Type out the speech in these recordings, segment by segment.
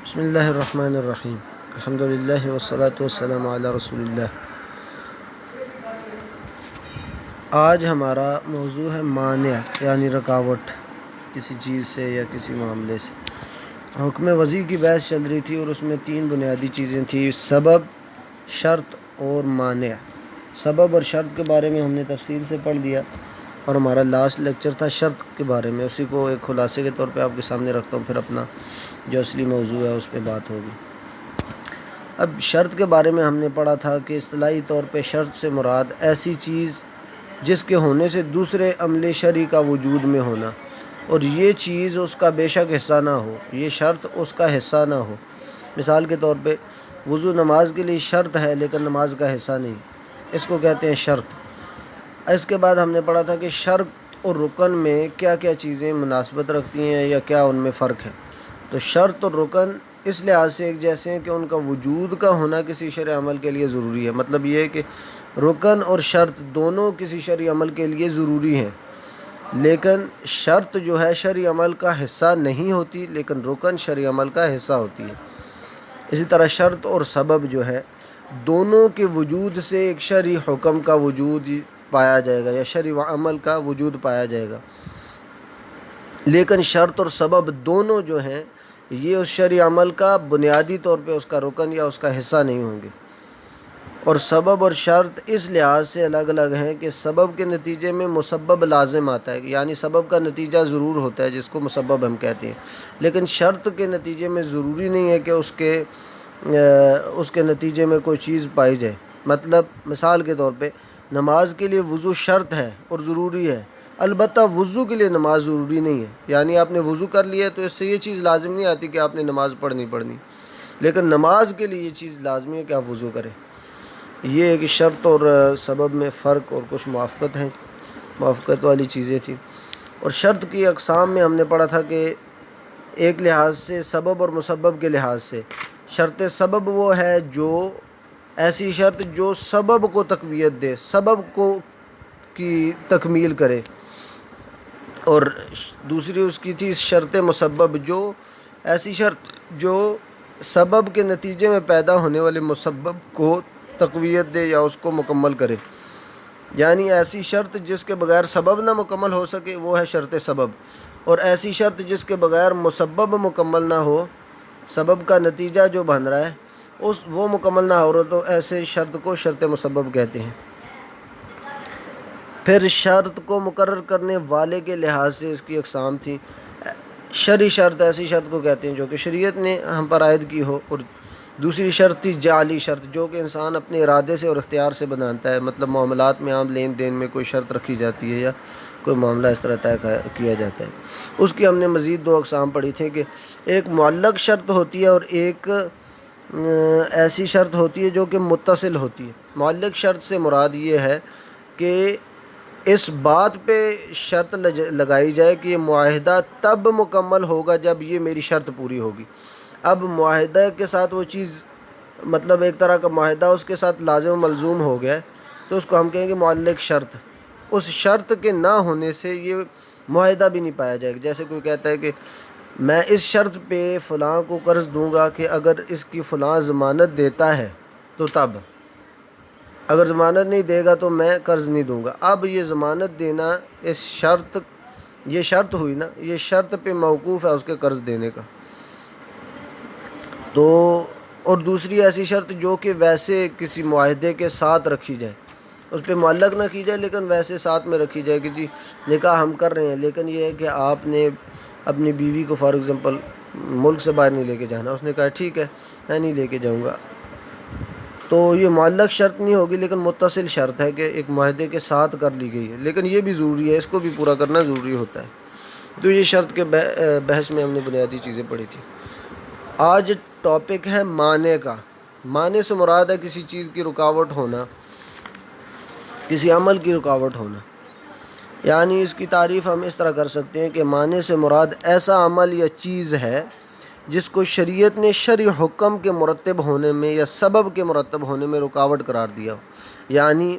بسم اللہ الرحمن الرحیم الحمدللہ والصلاة والسلام علی رسول اللہ۔ آج ہمارا موضوع ہے مانع یعنی رکاوٹ کسی چیز سے یا کسی معاملے سے۔ حکم وضع کی بحث چل رہی تھی اور اس میں 3 بنیادی چیزیں تھیں: سبب، شرط اور مانع۔ سبب اور شرط کے بارے میں ہم نے تفصیل سے پڑھ لیا اور ہمارا لاسٹ لیکچر تھا شرط کے بارے میں، اسی کو ایک خلاصے کے طور پہ آپ کے سامنے رکھتا ہوں، پھر اپنا جو اصلی موضوع ہے اس پہ بات ہوگی۔ اب شرط کے بارے میں ہم نے پڑھا تھا کہ اصطلاحی طور پہ شرط سے مراد ایسی چیز جس کے ہونے سے دوسرے عمل شرعی کا وجود میں ہونا، اور یہ چیز اس کا بے شک حصہ نہ ہو، یہ شرط اس کا حصہ نہ ہو۔ مثال کے طور پہ وضو نماز کے لیے شرط ہے لیکن نماز کا حصہ نہیں، اس کو کہتے ہیں شرط۔ اس کے بعد ہم نے پڑھا تھا کہ شرط اور رکن میں کیا کیا چیزیں مناسبت رکھتی ہیں یا کیا ان میں فرق ہے۔ تو شرط اور رکن اس لحاظ سے ایک جیسے ہیں کہ ان کا وجود کا ہونا کسی شرعی عمل کے لیے ضروری ہے۔ مطلب یہ ہے کہ رکن اور شرط دونوں کسی شرعی عمل کے لیے ضروری ہیں، لیکن شرط جو ہے شرعی عمل کا حصہ نہیں ہوتی، لیکن رکن شرعی عمل کا حصہ ہوتی ہے۔ اسی طرح شرط اور سبب جو ہے دونوں کے وجود سے ایک شرعی حکم کا وجود پایا جائے گا یا شرعی عمل کا وجود پایا جائے گا، لیکن شرط اور سبب دونوں جو ہیں یہ اس شرعی عمل کا بنیادی طور پہ اس کا رکن یا اس کا حصہ نہیں ہوں گے۔ اور سبب اور شرط اس لحاظ سے الگ الگ ہیں کہ سبب کے نتیجے میں مسبب لازم آتا ہے، یعنی سبب کا نتیجہ ضرور ہوتا ہے جس کو مسبب ہم کہتے ہیں، لیکن شرط کے نتیجے میں ضروری نہیں ہے کہ اس کے نتیجے میں کوئی چیز پائی جائے۔ مطلب مثال کے طور پہ نماز کے لیے وضو شرط ہے اور ضروری ہے، البتہ وضو کے لیے نماز ضروری نہیں ہے۔ یعنی آپ نے وضو کر لیا تو اس سے یہ چیز لازم نہیں آتی کہ آپ نے نماز پڑھنی، لیکن نماز کے لیے یہ چیز لازمی ہے کہ آپ وضو کریں۔ یہ ایک شرط اور سبب میں فرق اور کچھ موافقت والی چیزیں تھیں۔ اور شرط کی اقسام میں ہم نے پڑھا تھا کہ ایک لحاظ سے سبب اور مسبب کے لحاظ سے شرط سبب وہ ہے جو ایسی شرط جو سبب کو تقویت دے، سبب کی تکمیل کرے، اور دوسری اس کی تھی شرط مسبب جو ایسی شرط جو سبب کے نتیجے میں پیدا ہونے والے مسبب کو تقویت دے یا اس کو مکمل کرے۔ یعنی ایسی شرط جس کے بغیر سبب نہ مکمل ہو سکے وہ ہے شرط سبب، اور ایسی شرط جس کے بغیر مسبب مکمل نہ ہو، سبب کا نتیجہ جو بن رہا ہے وہ مکمل نہ ہو رہا، تو ایسے شرط کو شرط مسبب کہتے ہیں۔ پھر شرط کو مقرر کرنے والے کے لحاظ سے اس کی اقسام تھیں۔ شرعی شرط ایسی شرط کو کہتے ہیں جو کہ شریعت نے ہم پر عائد کی ہو، اور دوسری شرط تھی جعلی شرط جو کہ انسان اپنے ارادے سے اور اختیار سے بناتا ہے۔ مطلب معاملات میں عام لین دین میں کوئی شرط رکھی جاتی ہے یا کوئی معاملہ اس طرح طے کیا جاتا ہے۔ اس کی ہم نے مزید 2 اقسام پڑھی تھیں کہ ایک معلق شرط ہوتی ہے اور ایک ایسی شرط ہوتی ہے جو کہ متصل ہوتی ہے۔ معلق شرط سے مراد یہ ہے کہ اس بات پہ شرط لگائی جائے کہ یہ معاہدہ تب مکمل ہوگا جب یہ میری شرط پوری ہوگی۔ اب معاہدہ کے ساتھ وہ چیز، مطلب ایک طرح کا معاہدہ اس کے ساتھ لازم و ملزوم ہو گیا ہے، تو اس کو ہم کہیں گے معلق شرط۔ اس شرط کے نہ ہونے سے یہ معاہدہ بھی نہیں پایا جائے گا۔ جیسے کوئی کہتا ہے کہ میں اس شرط پہ فلاں کو قرض دوں گا کہ اگر اس کی فلاں ضمانت دیتا ہے تو تب، اگر ضمانت نہیں دے گا تو میں قرض نہیں دوں گا۔ اب یہ ضمانت دینا یہ شرط ہوئی نا، یہ شرط پہ موقوف ہے اس کے قرض دینے کا۔ تو اور دوسری ایسی شرط جو کہ ویسے کسی معاہدے کے ساتھ رکھی جائے، اس پہ معلق نہ کی جائے لیکن ویسے ساتھ میں رکھی جائے کہ جی نکاح ہم کر رہے ہیں، لیکن یہ ہے کہ آپ نے اپنی بیوی کو فار ایگزامپل ملک سے باہر نہیں لے کے جانا، اس نے کہا ٹھیک ہے میں نہیں لے کے جاؤں گا، تو یہ معلق شرط نہیں ہوگی لیکن متصل شرط ہے کہ ایک معاہدے کے ساتھ کر لی گئی ہے، لیکن یہ بھی ضروری ہے، اس کو بھی پورا کرنا ضروری ہوتا ہے۔ تو یہ شرط کے بحث میں ہم نے بنیادی چیزیں پڑھی تھی۔ آج ٹاپک ہے مانع کا۔ مانع سے مراد ہے کسی چیز کی رکاوٹ ہونا، کسی عمل کی رکاوٹ ہونا۔ یعنی اس کی تعریف ہم اس طرح کر سکتے ہیں کہ مانع سے مراد ایسا عمل یا چیز ہے جس کو شریعت نے شرعی حکم کے مرتب ہونے میں یا سبب کے مرتب ہونے میں رکاوٹ قرار دیا ہو۔ یعنی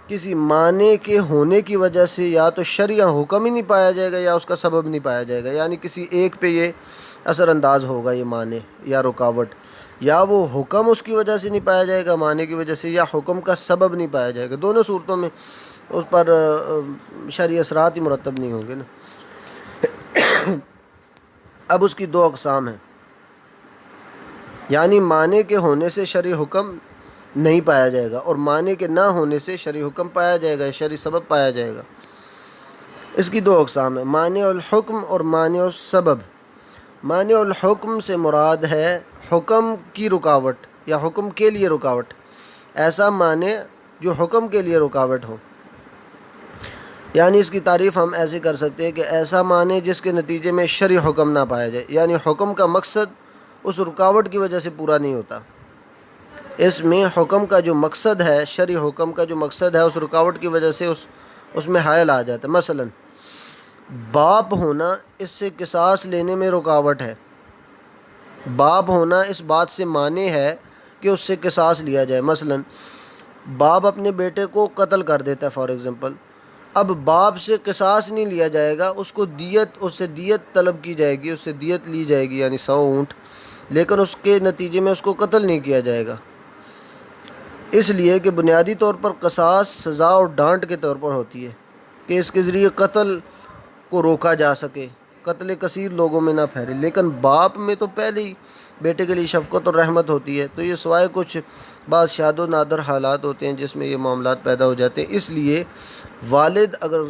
کسی مانع کے ہونے کی وجہ سے یا تو شرعی حکم ہی نہیں پایا جائے گا یا اس کا سبب نہیں پایا جائے گا۔ یعنی کسی ایک پہ یہ اثر انداز ہوگا یہ معنی یا رکاوٹ، یا وہ حکم اس کی وجہ سے نہیں پایا جائے گا معنی کی وجہ سے، یا حکم کا سبب نہیں پایا جائے گا۔ دونوں صورتوں میں اس پر شرعی اثرات ہی مرتب نہیں ہوں گے نا۔ اب اس کی دو اقسام ہیں، یعنی معنی کے ہونے سے شرعی حکم نہیں پایا جائے گا، اور معنی کے نہ ہونے سے شرعی حکم پایا جائے گا، شرعی سبب پایا جائے گا۔ اس کی دو اقسام ہیں، مانع الحکم اور مانع السبب۔ مانع الحکم سے مراد ہے حکم کی رکاوٹ یا حکم کے لیے رکاوٹ، ایسا مانع جو حکم کے لیے رکاوٹ ہو۔ یعنی اس کی تعریف ہم ایسے کر سکتے ہیں کہ ایسا معنی جس کے نتیجے میں شرعی حکم نہ پایا جائے، یعنی حکم کا مقصد اس رکاوٹ کی وجہ سے پورا نہیں ہوتا۔ اس میں حکم کا جو مقصد ہے، شرعی حکم کا جو مقصد ہے، اس رکاوٹ کی وجہ سے اس میں حائل آ جاتا ہے۔ مثلا باپ ہونا اس سے قصاص لینے میں رکاوٹ ہے، باپ ہونا اس بات سے مانع ہے کہ اس سے قصاص لیا جائے۔ مثلا باپ اپنے بیٹے کو قتل کر دیتا ہے فار ایگزامپل، اب باپ سے قصاص نہیں لیا جائے گا، اس سے دیت طلب کی جائے گی، اس سے دیت لی جائے گی، یعنی 100 اونٹ، لیکن اس کے نتیجے میں اس کو قتل نہیں کیا جائے گا، اس لیے کہ بنیادی طور پر قصاص سزا اور ڈانٹ کے طور پر ہوتی ہے کہ اس کے ذریعے قتل کو روکا جا سکے، قتل کثیر لوگوں میں نہ پھیلے۔ لیکن باپ میں تو پہلے ہی بیٹے کے لیے شفقت اور رحمت ہوتی ہے، تو یہ سوائے کچھ بعض شاد و نادر حالات ہوتے ہیں جس میں یہ معاملات پیدا ہو جاتے ہیں، اس لیے والد اگر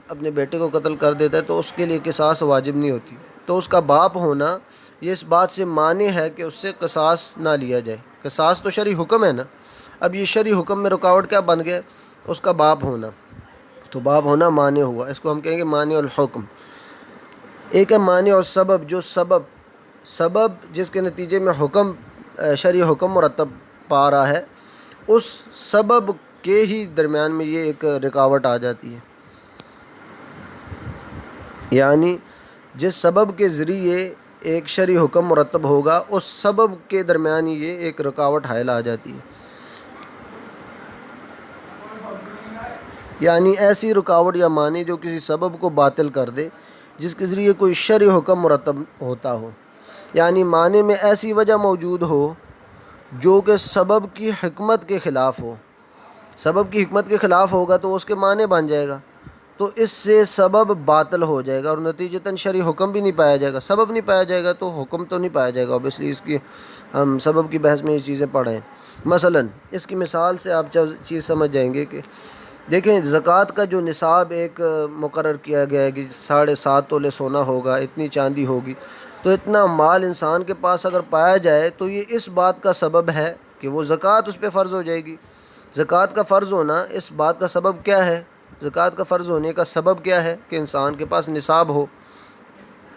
اپنے بیٹے کو قتل کر دیتا ہے تو اس کے لیے قصاص واجب نہیں ہوتی، تو اس کا باپ ہونا یہ اس بات سے مانع ہے کہ اس سے قصاص نہ لیا جائے۔ قصاص تو شرعی حکم ہے نا، اب یہ شرعی حکم میں رکاوٹ کیا بن گیا؟ اس کا باپ ہونا، تو باپ ہونا مانع ہوا، اس کو ہم کہیں گے مانع الحکم۔ ایک ہے مانع السبب، جو سبب جس کے نتیجے میں حکم شرعی حکم مرتب پا رہا ہے، اس سبب کے ہی درمیان میں یہ ایک رکاوٹ آ جاتی ہے، یعنی جس سبب کے ذریعے ایک شرعی حکم مرتب ہوگا اس سبب کے درمیان ہی یہ ایک رکاوٹ حائل آ جاتی ہے، یعنی ایسی رکاوٹ یا معنی جو کسی سبب کو باطل کر دے جس کے ذریعے کوئی شرعی حکم مرتب ہوتا ہو، یعنی معنی میں ایسی وجہ موجود ہو جو کہ سبب کی حکمت کے خلاف ہو، سبب کی حکمت کے خلاف ہوگا تو اس کے معنی بن جائے گا، تو اس سے سبب باطل ہو جائے گا اور نتیجتاً شرعی حکم بھی نہیں پایا جائے گا۔ سبب نہیں پایا جائے گا تو حکم تو نہیں پایا جائے گا، اس لیے اس کی ہم سبب کی بحث میں یہ چیزیں پڑھیں۔ مثلا اس کی مثال سے آپ چیز سمجھ جائیں گے کہ دیکھیں زکوٰۃ کا جو نصاب ایک مقرر کیا گیا ہے کہ 7.5 تولے سونا ہوگا، اتنی چاندی ہوگی، تو اتنا مال انسان کے پاس اگر پایا جائے تو یہ اس بات کا سبب ہے کہ وہ زکوٰۃ اس پہ فرض ہو جائے گی۔ زکوٰۃ کا فرض ہونا اس بات کا سبب کیا ہے؟ زکوٰۃ کا فرض ہونے کا سبب کیا ہے؟ کہ انسان کے پاس نصاب ہو،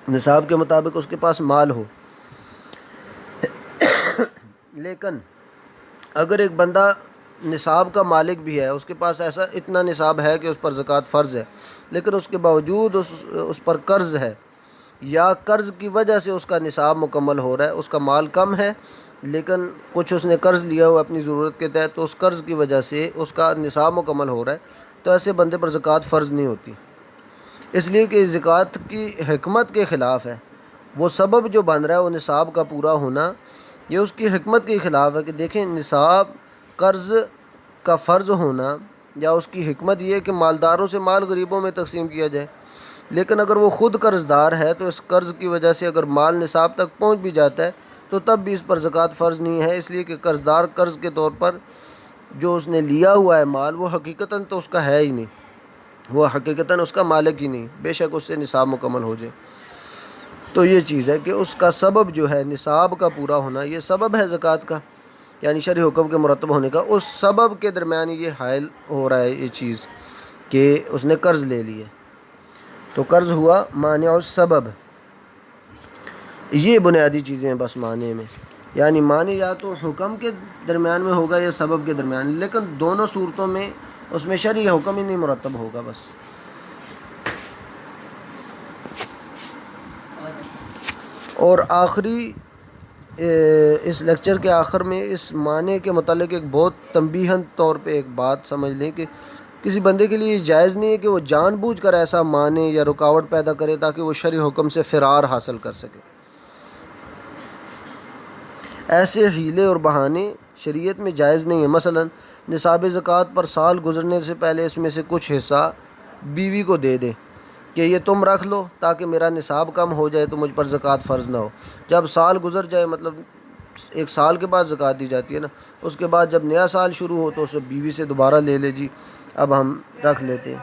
نصاب کے مطابق اس کے پاس مال ہو۔ لیکن اگر ایک بندہ نصاب کا مالک بھی ہے، اس کے پاس اتنا نصاب ہے کہ اس پر زکوٰۃ فرض ہے، لیکن اس کے باوجود اس پر قرض ہے، یا قرض کی وجہ سے اس کا نصاب مکمل ہو رہا ہے، اس کا مال کم ہے لیکن کچھ اس نے قرض لیا ہوا اپنی ضرورت کے تحت، تو اس قرض کی وجہ سے اس کا نصاب مکمل ہو رہا ہے، تو ایسے بندے پر زکوٰۃ فرض نہیں ہوتی، اس لیے کہ زکوٰۃ کی حکمت کے خلاف ہے۔ وہ سبب جو بن رہا ہے وہ نصاب کا پورا ہونا، یہ اس کی حکمت کے خلاف ہے کہ دیکھیں نصاب قرض کا فرض ہونا، یا اس کی حکمت یہ ہے کہ مالداروں سے مال غریبوں میں تقسیم کیا جائے، لیکن اگر وہ خود قرض دار ہے تو اس قرض کی وجہ سے اگر مال نصاب تک پہنچ بھی جاتا ہے تو تب بھی اس پر زکوٰۃ فرض نہیں ہے، اس لیے کہ قرض دار قرض کے طور پر جو اس نے لیا ہوا ہے مال، وہ حقیقتاً تو اس کا ہے ہی نہیں، وہ حقیقتاً اس کا مالک ہی نہیں، بے شک اس سے نصاب مکمل ہو جائے۔ تو یہ چیز ہے کہ اس کا سبب جو ہے نصاب کا پورا ہونا، یہ سبب ہے زکوٰۃ کا، یعنی شرعی حکم کے مرتب ہونے کا، اس سبب کے درمیان یہ حائل ہو رہا ہے یہ چیز کہ اس نے قرض لے لی ہے، تو قرض ہوا مانع السبب۔ یہ بنیادی چیزیں ہیں بس معنی میں، یعنی معنی یا تو حکم کے درمیان میں ہوگا یا سبب کے درمیان، لیکن دونوں صورتوں میں اس میں شرعی حکم ہی نہیں مرتب ہوگا بس۔ اور آخری اس لیکچر کے آخر میں اس معنی کے متعلق ایک بہت تنبیہاً طور پہ ایک بات سمجھ لیں کہ کسی بندے کے لیے یہ جائز نہیں ہے کہ وہ جان بوجھ کر ایسا معنی یا رکاوٹ پیدا کرے تاکہ وہ شرعی حکم سے فرار حاصل کر سکے۔ ایسے حیلے اور بہانے شریعت میں جائز نہیں ہیں۔ مثلا نصاب زکوٰۃ پر سال گزرنے سے پہلے اس میں سے کچھ حصہ بیوی کو دے دیں کہ یہ تم رکھ لو تاکہ میرا نصاب کم ہو جائے تو مجھ پر زکوٰۃ فرض نہ ہو۔ جب سال گزر جائے، مطلب ایک سال کے بعد زکوٰۃ دی جاتی ہے نا، اس کے بعد جب نیا سال شروع ہو تو اسے بیوی سے دوبارہ لے لے جی اب ہم رکھ لیتے ہیں۔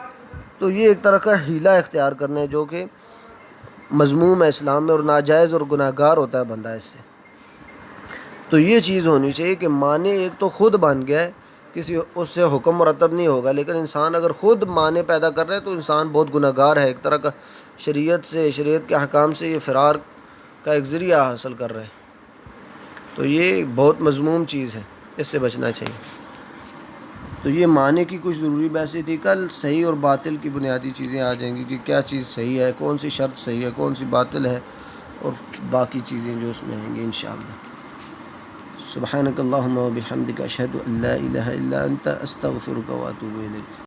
تو یہ ایک طرح کا حیلہ اختیار کرنا ہے جو کہ مذموم ہے اسلام میں، اور ناجائز اور گناہ گار ہوتا ہے بندہ اس سے۔ تو یہ چیز ہونی چاہیے کہ معنی ایک تو خود بن گیا ہے، کسی اس سے حکم مرتب نہیں ہوگا، لیکن انسان اگر خود معنی پیدا کر رہا ہے تو انسان بہت گناہ گار ہے، ایک طرح کا شریعت کے احکام سے یہ فرار کا ایک ذریعہ حاصل کر رہے ہیں۔ تو یہ بہت مذموم چیز ہے، اس سے بچنا چاہیے۔ تو یہ معنی کی کچھ ضروری بحثیں تھی۔ کل صحیح اور باطل کی بنیادی چیزیں آ جائیں گی کہ کیا چیز صحیح ہے، کون سی شرط صحیح ہے، کون سی باطل ہے، اور باقی چیزیں جو اس میں آئیں گی انشاءاللہ۔ سبحانک اللہم و بحمدک اشہد ان لا الہ الا انت استغفرک و اتوب الیک۔